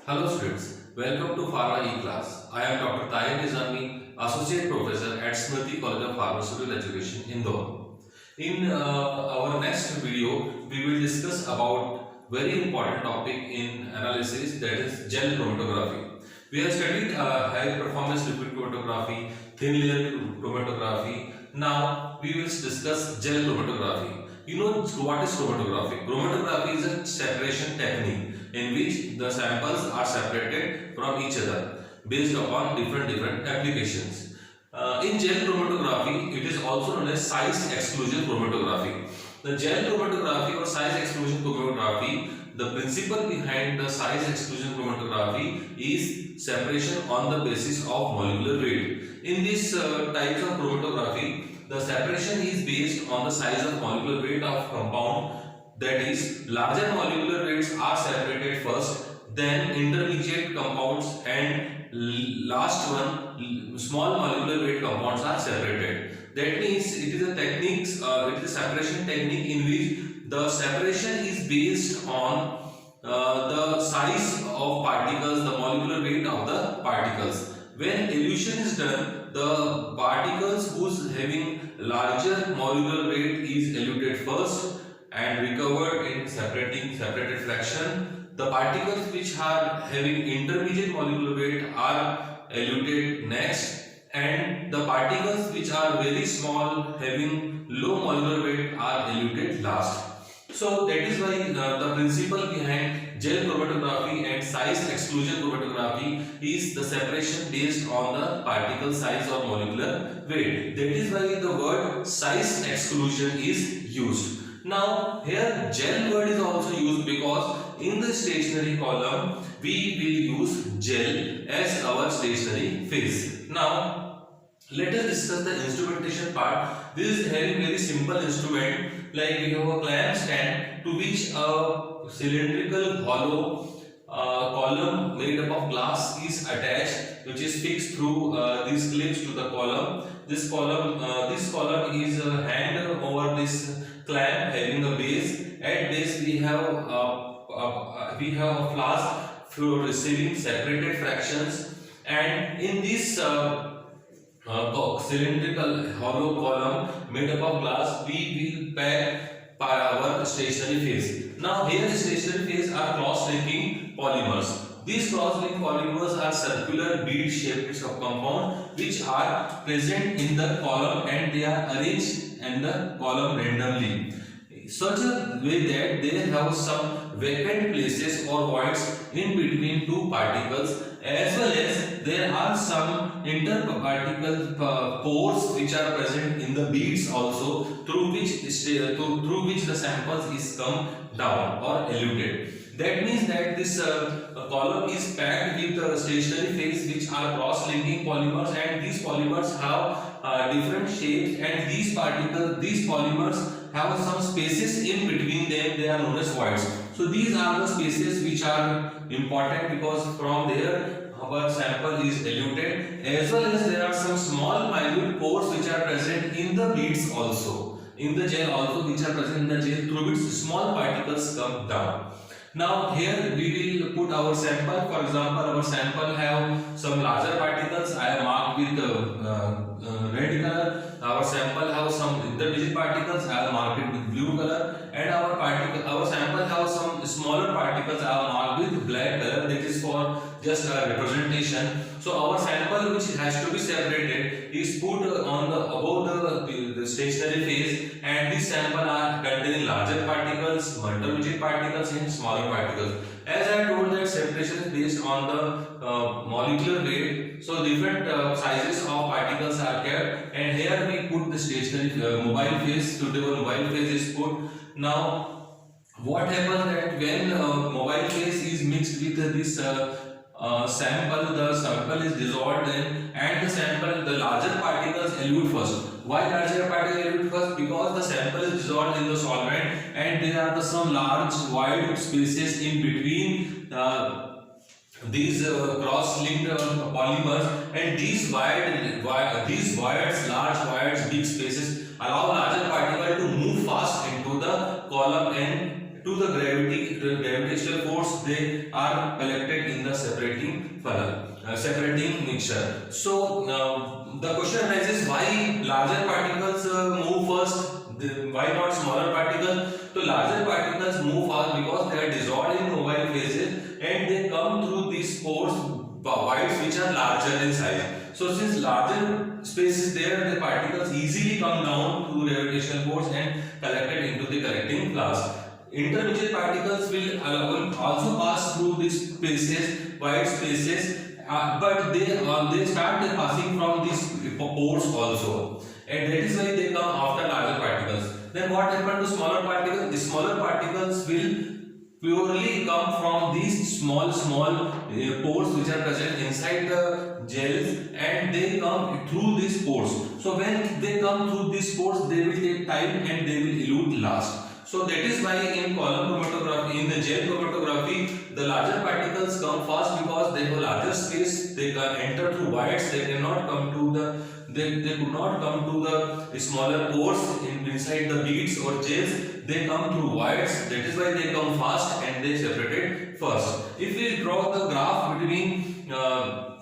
Hello students, welcome to Pharma E-Class. I am Dr. Tahir Nizami, Associate Professor at Smriti College of Pharmaceutical Education, Indore. In our next video, we will discuss about very important topic in analysis, that is gel chromatography. We have studied high performance liquid chromatography, thin layer chromatography. Now we will discuss gel chromatography. You know what is chromatography? Chromatography is a separation technique in which the samples are separated from each other based upon different applications. In gel chromatography, it is also known as size exclusion chromatography. The gel chromatography or size exclusion chromatography, the principle behind the size exclusion chromatography is separation on the basis of molecular weight. In these types of chromatography, the separation is based on the size of molecular weight of compound. That is, larger molecular weights are separated first, then intermediate compounds, and last one, small molecular weight compounds are separated. That means it is a technique, it is a separation technique in which the separation is based on the size of particles, the molecular weight of the particles. When elution is done, the particles whose having larger molecular weight is eluted first and recovered in separated fraction. The particles which are having intermediate molecular weight are eluted next, and the particles which are very small having low molecular weight are eluted last. So that is why the principle behind gel chromatography and size exclusion chromatography is the separation based on the particle size or molecular weight. That is why the word size exclusion is used. Now here gel word is also used because in the stationary column we will use gel as our stationary phase. Now let us discuss the instrumentation part. This is having very simple instrument, like we have a clamp stand to which a cylindrical hollow column made up of glass is attached, which is fixed through these clips to the column. This column is hanged over this clamp having a base. At base we have a flask for receiving separated fractions, and in this cylindrical hollow column made up of glass, we will pack our stationary phase. Now here the stationary phase are cross-linking polymers. These cross-linked polymers are circular bead-shaped compound which are present in the column, and they are arranged in the column randomly, such a way that they have some vacant places or voids in between two particles, as well as there are some interparticle pores which are present in the beads also, through which the samples is come down or eluted. That means that this column is packed with stationary phase which are cross-linking polymers, and these polymers have different shapes, and these polymers have some spaces in between them. They are known as voids. So these are the spaces which are important because from there our sample is eluted, as well as there are some small minute pores which are present in the beads also, in the gel also, which are present in the gel, through which small particles come down. Now here we will put our sample. For example, our sample have some larger particles. I have marked with red color. Our sample have some intermediate particles. I have marked it with blue color. And our sample have some smaller particles. I have marked with black color. That is for just a representation. So our sample, which has to be separated, is put on the above the stationary phase, and this sample are containing larger particles, intermediate particles, and smaller particles. As I told, that separation is based on the molecular weight. So different sizes of particles are kept, and here we put the stationary mobile phase. Suitable mobile phase is put. Now what happens that when mobile phase is mixed with this sample, the sample is dissolved then, and the larger particles elute first. Why larger particles elute first? Because the sample is dissolved in the solvent, and there are some large wide spaces in between these cross-linked polymers, and these large voids, big spaces allow larger particle to move fast into the column and to the gravitational force, they are collected in the separating funnel, separating mixture. So the question arises, why larger particles move first? Why not smaller particles? So larger particles move fast because they are dissolved in mobile phases and they come through these pores, voids, which are larger in size. So since larger space is there, the particles easily come down to gravitational force and collected into the collecting flask. Intermediate particles will also pass through these spaces, wide spaces, but they start passing from these pores also, and that is why they come after larger particles. Then what happened to smaller particles? The smaller particles will purely come from these small pores which are present inside the gels, and they come through these pores. So when they come through these pores, they will take time and they will elute last. So that is why in column chromatography, in the gel chromatography, the larger particles come fast because they have larger space. They can enter through voids. They cannot come to the they could not come to the smaller pores inside the beads or gels. They come through voids. That is why they come fast and they separated first. If we draw the graph between the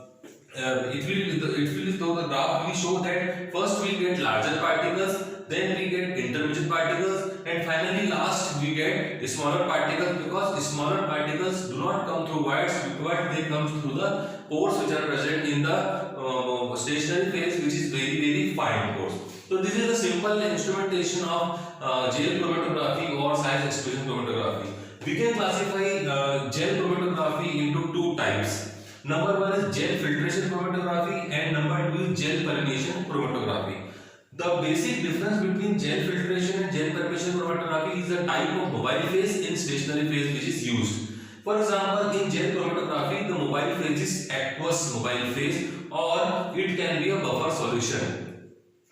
graph will show that first we get larger particles, then we get intermediate particles, and finally last we get smaller particles, because smaller particles do not come through voids but they come through the pores which are present in the stationary phase, which is very fine pores. So this is a simple instrumentation of gel chromatography or size exclusion chromatography. We can classify gel chromatography into two types. Number one is gel filtration chromatography and number two is gel permeation chromatography. The basic difference between gel filtration and gel permeation chromatography is the type of mobile phase in stationary phase which is used. For example, in gel chromatography, the mobile phase is aqueous mobile phase or it can be a buffer solution.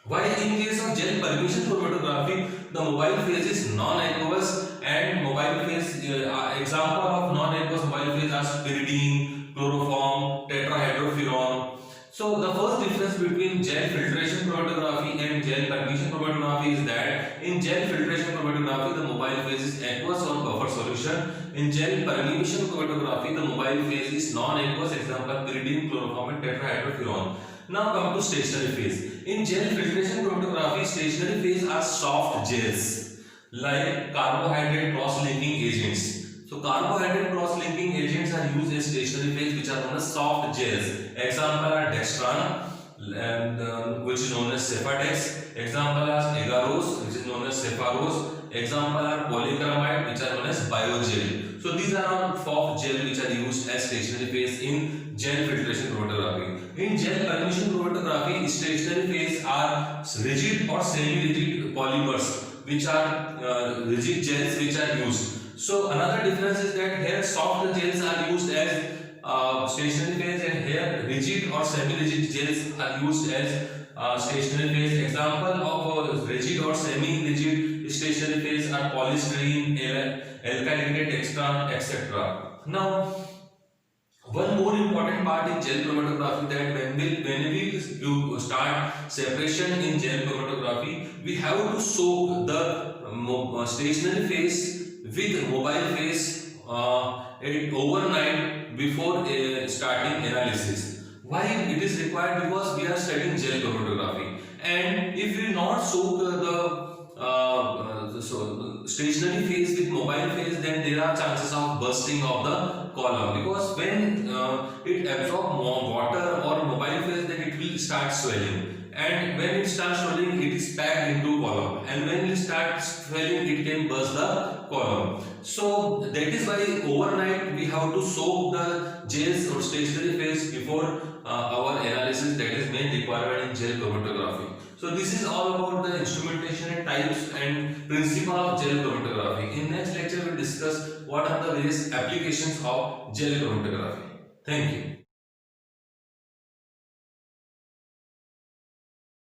While in case of gel permeation chromatography, the mobile phase is non-aqueous, and mobile phase example of non-aqueous mobile phase are pyridine, chloroform, tetrahydrofuran. So the first difference between gel filtration chromatography and gel permeation chromatography is that in gel filtration chromatography the mobile phase is aqueous or buffer solution. In gel permeation chromatography the mobile phase is non-aqueous, example pyridine, chloroform and tetrahydrofuran. Now come to stationary phase. In gel filtration chromatography, stationary phase are soft gels like carbohydrate cross-linking agents. So carbohydrate cross-linking agents are used in stationary phase, which are known as soft gels. Example are dextran, and which is known as Cefadex. Example are agarose, which is known as Cefarose. Example are polyacrylamide, which are known as Biogel. So these are all soft gel which are used as stationary phase in gel filtration chromatography. In gel permeation chromatography, stationary phase are rigid or semi-rigid polymers, which are rigid gels which are used. So another difference is that here soft gels are used as stationary phase, and here rigid or semi-rigid gels are used as stationary phase. Example of rigid or semi-rigid stationary phase are polystyrene, alkyl dextran, etc. Now, one more important part in gel chromatography, that when we start separation in gel chromatography, we have to soak the stationary phase with mobile phase overnight before starting analysis. Why it is required? Because we are studying gel chromatography, and if we not soak the stationary phase with mobile phase, then there are chances of bursting of the column, because when it absorbs more water or mobile phase, then it will start swelling, and when it starts swelling, it is packed into column, and when it starts swelling, it can burst the column. So that is why overnight we have to soak the gels or stationary phase before our analysis. That is main requirement in gel chromatography. So this is all about the instrumentation and types and principle of gel chromatography. In next lecture we will discuss what are the various applications of gel chromatography. Thank you.